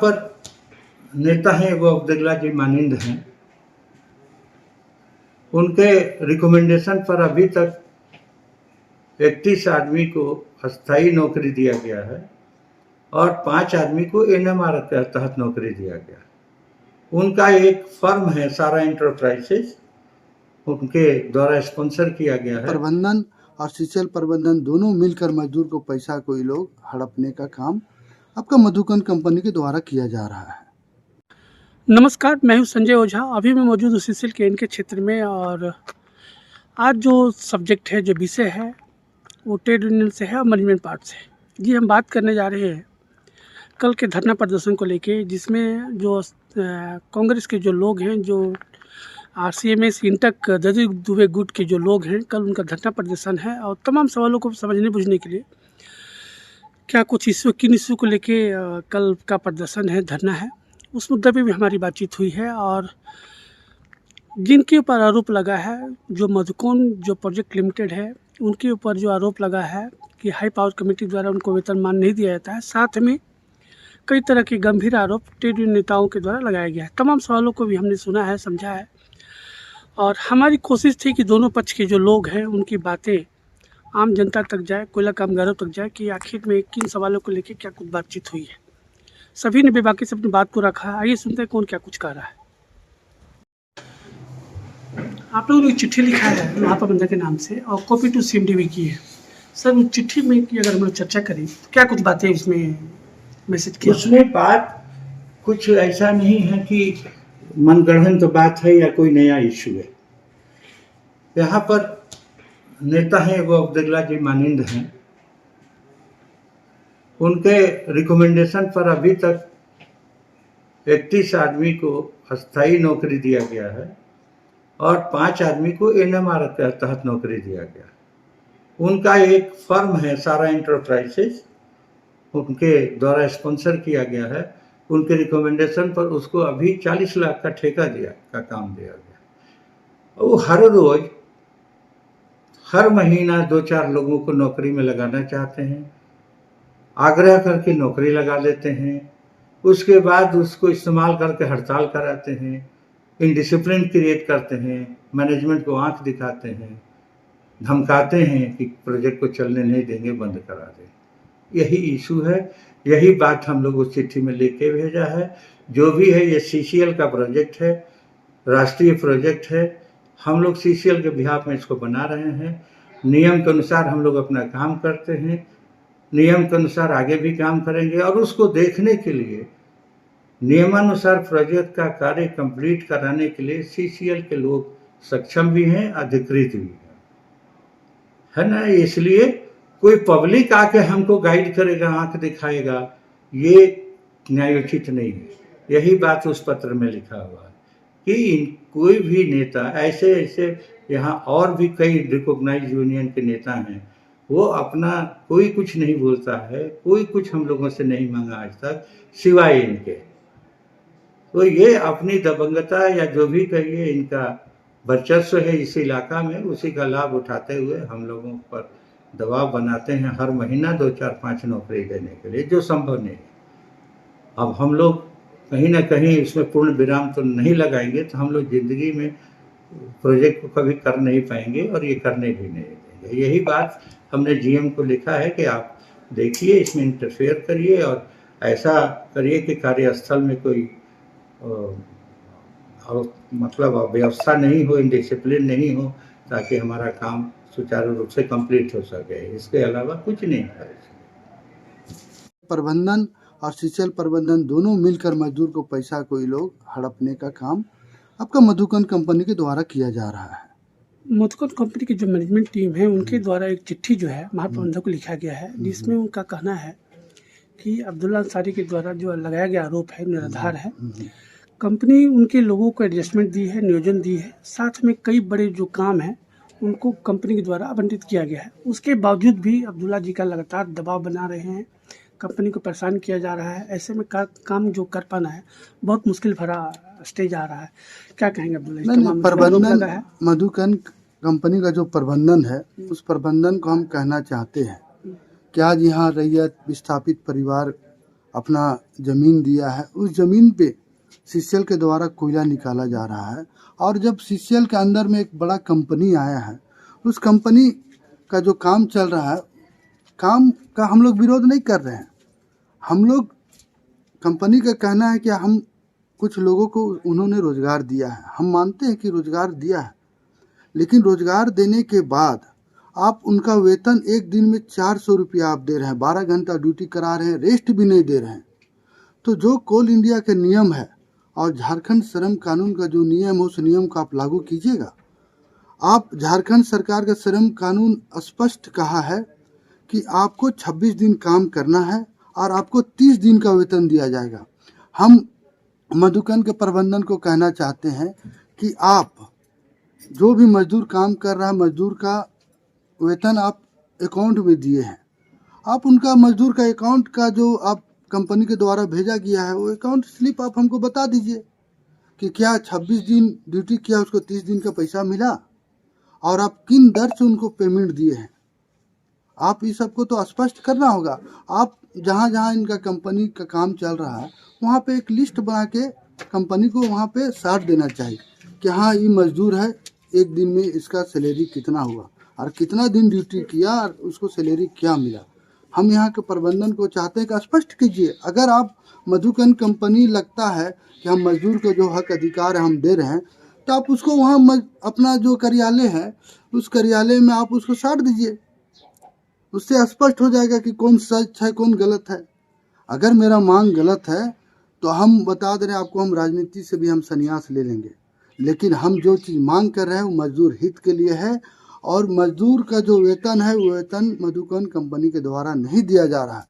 पर नेता हैं वो अब्दुल्ला जी मानिंद हैं। उनके रिकमेंडेशन पर अभी तक 31 आदमी को अस्थायी नौकरी दिया गया है और 5 आदमी को एनएमआर के तहत नौकरी दिया गया। उनका एक फर्म है सारा एंटरप्राइजेस, उनके द्वारा स्पॉन्सर किया गया है। प्रबंधन और सिंचाई प्रबंधन दोनों मिलकर मजदूर को पैसा कोई लोग हड़पने का काम आपका मधुकन कंपनी के द्वारा किया जा रहा है। नमस्कार, मैं हूं संजय ओझा। अभी मैं मौजूद हूं सीसीएल के इनके क्षेत्र में और आज जो सब्जेक्ट है, जो विषय है, वो ट्रेड यूनियन से है और मैनेजमेंट पार्ट से। जी, हम बात करने जा रहे हैं कल के धरना प्रदर्शन को लेके, जिसमें जो कांग्रेस के जो लोग हैं, जो आरसीएमएस इंटक जदयू दुबे गुट के जो लोग हैं, कल उनका धरना प्रदर्शन है और तमाम सवालों को समझने बुझने के लिए क्या कुछ इश्यू, किन इश्यू को लेके कल का प्रदर्शन है, धरना है, उस मुद्दे पे भी हमारी बातचीत हुई है। और जिनके ऊपर आरोप लगा है, जो मधुकन जो प्रोजेक्ट लिमिटेड है, उनके ऊपर जो आरोप लगा है कि हाई पावर कमेटी द्वारा उनको वेतनमान नहीं दिया जाता है, साथ में कई तरह के गंभीर आरोप ट्रेड यूनियन नेताओं के द्वारा लगाया गया है। तमाम सवालों को भी हमने सुना है, समझा है और हमारी कोशिश थी कि दोनों पक्ष के जो लोग हैं उनकी बातें आम जनता तक जाए, कोयला कामगारों तक जाए कि आखिर में किन सवालों को लेकर क्या कुछ बातचीत हुई है। सभी ने बेबाकी से अपनी बात को रखा है। आइए सुनते हैं कौन क्या कुछ कह रहा है। आप लोगों ने चिट्ठी लिखा है महाप्रबंधक के नाम से और कॉपी टू सीएमडी भी की है। सर, उस चिट्ठी में की अगर हम लोग चर्चा करें तो क्या कुछ बातें इसमें मैसेज किया? उसमें बात कुछ ऐसा नहीं है कि मनगढ़ंत बात है या कोई नया इशू है। यहाँ पर नेता हैं वो अब्दुल्ला जी मानिंद हैं। उनके रिकमेंडेशन पर अभी तक 31 आदमी को अस्थायी नौकरी दिया गया है और 5 आदमी को एनएमआर के तहत नौकरी दिया गया। उनका एक फर्म है सारा एंटरप्राइजेस, उनके द्वारा स्पॉन्सर किया गया है। उनके रिकमेंडेशन पर उसको अभी 40 लाख का ठेका का काम दिया गया। वो हर रोज हर महीना 2-4 लोगों को नौकरी में लगाना चाहते हैं, आग्रह करके नौकरी लगा देते हैं, उसके बाद उसको इस्तेमाल करके हड़ताल कराते हैं, इनडिसिप्लिन क्रिएट करते हैं, मैनेजमेंट को आंख दिखाते हैं, धमकाते हैं कि प्रोजेक्ट को चलने नहीं देंगे, बंद करा दें। यही इशू है, यही बात हम लोग उस चिट्ठी में लिख के भेजा है। जो भी है ये सीसीएल का प्रोजेक्ट है, राष्ट्रीय प्रोजेक्ट है। हम लोग सीसीएल के बिहाफ में इसको बना रहे हैं। नियम के अनुसार हम लोग अपना काम करते हैं, नियम के अनुसार आगे भी काम करेंगे और उसको देखने के लिए नियमानुसार प्रोजेक्ट का कार्य कंप्लीट कराने के लिए सीसीएल के लोग सक्षम भी हैं, अधिकृत भी है ना। इसलिए कोई पब्लिक आके हमको गाइड करेगा, आंख दिखाएगा, ये न्यायोचित नहीं है। यही बात उस पत्र में लिखा हुआ है कि कोई भी नेता ऐसे यहाँ और भी कई रिकॉग्नाइज यूनियन के नेता हैं, वो अपना कोई कुछ नहीं बोलता है, कोई कुछ हम लोगों से नहीं मांगा आज तक सिवाय इनके। तो ये अपनी दबंगता या जो भी कहिए, इनका वर्चस्व है इस इलाका में, उसी का लाभ उठाते हुए हम लोगों पर दबाव बनाते हैं हर महीना 2-4-5 नौकरी देने के लिए, जो संभव नहीं है। अब हम लोग कहीं ना कहीं इसमें पूर्ण विराम तो नहीं लगाएंगे तो हम लोग जिंदगी में प्रोजेक्ट को कभी कर नहीं पाएंगे और ये करने भी नहीं देंगे। यही बात हमने जीएम को लिखा है कि आप देखिए, इसमें इंटरफेयर करिए और ऐसा करिए कि कार्यस्थल में कोई मतलब व्यवस्था नहीं हो, इंडिसिप्लिन नहीं हो, ताकि हमारा काम सुचारू रूप से कंप्लीट हो सके। इसके अलावा कुछ नहीं है। प्रबंधन और सिंचाई प्रबंधन दोनों मिलकर मजदूर को पैसा कोई लोग हड़पने का काम आपका मधुकन कंपनी के द्वारा किया जा रहा है। मधुकन कंपनी की जो मैनेजमेंट टीम है, उनके द्वारा एक चिट्ठी जो है महाप्रबंधक को लिखा गया है, जिसमें उनका कहना है कि अब्दुल्ला अंसारी के द्वारा जो लगाया गया आरोप है निराधार है। कंपनी उनके लोगों को एडजस्टमेंट दी है, नियोजन दी है, साथ में कई बड़े जो काम हैं उनको कंपनी के द्वारा आवंटित किया गया है। उसके बावजूद भी अब्दुल्ला जी का लगातार दबाव बना रहे हैं, कंपनी को परेशान किया जा रहा है। ऐसे में काम जो कर पाना है बहुत मुश्किल भरा स्टेज आ रहा है। क्या कहेंगे अब्दुल्ला? प्रबंधन मधुकन कंपनी का जो प्रबंधन है, उस प्रबंधन को हम कहना चाहते हैं कि आज यहाँ रैयत विस्थापित परिवार अपना ज़मीन दिया है, उस ज़मीन पे सीसीएल के द्वारा कोयला निकाला जा रहा है। और जब सीसीएल के अंदर में एक बड़ा कंपनी आया है, उस कंपनी का जो काम चल रहा है, काम का हम लोग विरोध नहीं कर रहे हैं। हम लोग कंपनी का कहना है कि हम कुछ लोगों को उन्होंने रोज़गार दिया है, हम मानते हैं कि रोज़गार दिया है, लेकिन रोज़गार देने के बाद आप उनका वेतन एक दिन में 400 रुपया आप दे रहे हैं, 12 घंटा ड्यूटी करा रहे हैं, रेस्ट भी नहीं दे रहे हैं। तो जो कोल इंडिया के नियम है और झारखंड श्रम कानून का जो नियम है, उस नियम को आप लागू कीजिएगा। आप झारखंड सरकार का श्रम कानून स्पष्ट कहा है कि आपको 26 दिन काम करना है और आपको 30 दिन का वेतन दिया जाएगा। हम मधुकन के प्रबंधन को कहना चाहते हैं कि आप जो भी मजदूर काम कर रहा है, मजदूर का वेतन आप अकाउंट में दिए हैं, आप उनका मजदूर का अकाउंट का जो आप कंपनी के द्वारा भेजा गया है, वो अकाउंट स्लिप आप हमको बता दीजिए कि क्या 26 दिन ड्यूटी किया, उसको 30 दिन का पैसा मिला और आप किन दर से उनको पेमेंट दिए हैं। आप इस सबको तो स्पष्ट करना होगा। आप जहाँ जहाँ इनका कंपनी का काम चल रहा है, वहाँ पे एक लिस्ट बना के कंपनी को वहाँ पे साट देना चाहिए कि हाँ, ये मजदूर है, एक दिन में इसका सैलरी कितना हुआ और कितना दिन ड्यूटी किया और उसको सैलरी क्या मिला। हम यहाँ के प्रबंधन को चाहते हैं कि स्पष्ट कीजिए। अगर आप मधुकन कंपनी लगता है कि हम मजदूर को जो हक अधिकार है हम दे रहे हैं, तो आप उसको वहाँ अपना जो कार्यालय है, उस कार्यालय में आप उसको साट दीजिए। उससे स्पष्ट हो जाएगा कि कौन सच है, कौन गलत है। अगर मेरा मांग गलत है तो हम बता दे रहे हैं आपको, हम राजनीति से भी हम संन्यास ले लेंगे, लेकिन हम जो चीज़ मांग कर रहे हैं वो मजदूर हित के लिए है। और मजदूर का जो वेतन है, वो वेतन मधुकन कंपनी के द्वारा नहीं दिया जा रहा है।